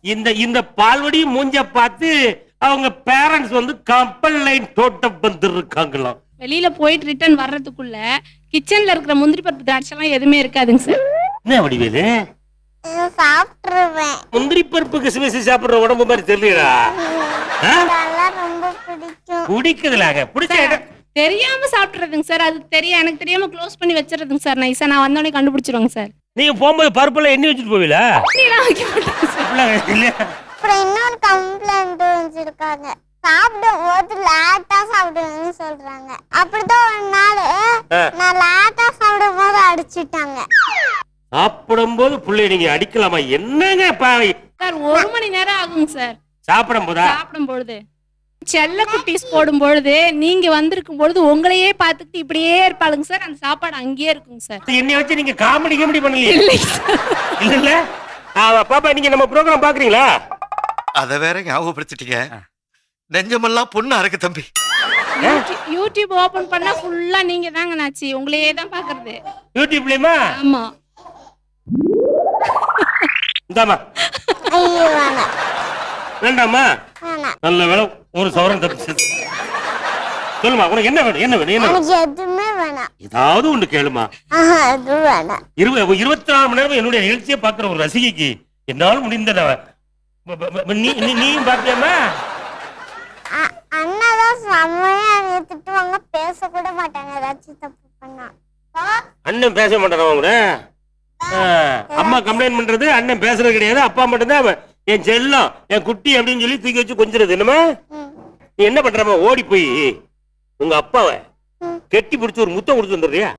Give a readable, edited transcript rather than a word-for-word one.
இந்த இந்த பால்வடி மூஞ்ச பார்த்து அவங்க பேரண்ட்ஸ் வந்து கம்பளைண்ட் தோட்டம் வந்து இருக்காங்களாம். வெளியில போயிட்டு ரிட்டர்ன் வர்றதுக்குள்ள கிச்சன்ல இருக்கிற முந்திரி பருப்பு திராட்சை எல்லாம் எதுவுமே இருக்காதுங்க சார். என்ன வடிவேலு சாப்பிட்டுருவேன். முந்திரி பருப்பு கிசுமிசு சாப்பிடுற உடம்பு மாதிரி தெரியலடா. அதெல்லாம் ரொம்ப பிடிக்கும். பிடிக்குதுலாங்க பிடிச்ச இடம் தெரியாம சாப்பிடுறதுங்க சார். அது எனக்கு தெரியாம க்ளோஸ் பண்ணி வச்சிருதுங்க சார். நைஸா நான் வந்தோடனே கண்டுபிடிச்சிருவாங்க சார். நீங்க போகும்போது பருப்புல எண்ணி வச்சுட்டு போவீங்களா? வைக்க மாட்டேங்க சார். அப்புறம் இன்னொரு கம்ப்ளைண்ட் வச்சிருக்காங்க. சாப்பிடும் போது லேட்டா சாப்பிடுவேன்னு சொல்றாங்க. அப்படிதான் ஒரு நாள் நான் லேட்டா சாப்பிடும் போது அடிச்சுட்டாங்க. சாப்பிடும் போது புள்ளை நீங்க அடிக்கலாமா? என்னங்க சார் 1 மணி நேரம் ஆகுங்க சார். சாப்பிடும் போதா? சாப்பிடும் பொழுது செல்ல குட்டீஸ் போடும் பொழுது நீங்க வந்திருக்கும் பொழுது உங்களையே பார்த்துக்கிட்டு இப்படியே இருப்பாளுங்க சார். அந்த சாப்பாடு அங்கேயே இருக்குங்க சார். என்னை வச்சு நீங்க காமெடி பண்ணலையே? இல்ல பாப்பா நீங்க நம்ம ப்ரோக்ராம் பாக்குறீங்களா? அத வேற ஞாபகப்படுத்திட்டீங்க. நெஞ்சமெல்லாம் பொண்ணு அறக்கு தம்பி. யூடியூப் ஓபன் பண்ணா ஃபுல்லா நீங்க தாங்க நாச்சி. உங்களையே தான் பாக்குறது யூடியூப்லயுமா? ஆமா. இந்தாமா. ஐயோ வேணாம். வேண்டாமா? வேணாம். நல்ல வேலை ஒரு சவரன் தப்பிச்சது. சொல்லுமா உனக்கு என்ன வேணும்? என்ன வேணும்? எனக்கு எதுவுமே வேணாம். ஏதாவது ஒண்ணு கேளுமா. அது வேணாம். 24 மணி நேரம் என்னுடைய நிகழ்ச்சியை பாக்குற ஒரு ரசிகைக்கு என்னால முடிந்த நீயும் பாத்தியம்மா? அண்ணாதான் செம்மையா திட்டுவாங்க. பேசக்கூட மாட்டாங்க ஏதாச்சும் தப்பு பண்ணா. அண்ணன் பேச மாட்டானா உங்க? அம்மா கம்ப்ளைண்ட் பண்றது, அண்ணன் பேசுறது கிடையாது. அப்பா மட்டும்தான் என் செல்லம் என் குட்டி அப்படின்னு சொல்லி தூக்கி வச்சு கொஞ்சிறது. என்னமா நீ என்ன பண்றமா? ஓடி போய் உங்க அப்பாவை கெட்டி பிடிச்சு ஒரு முத்தம் கொடுத்து வந்துடுறியா?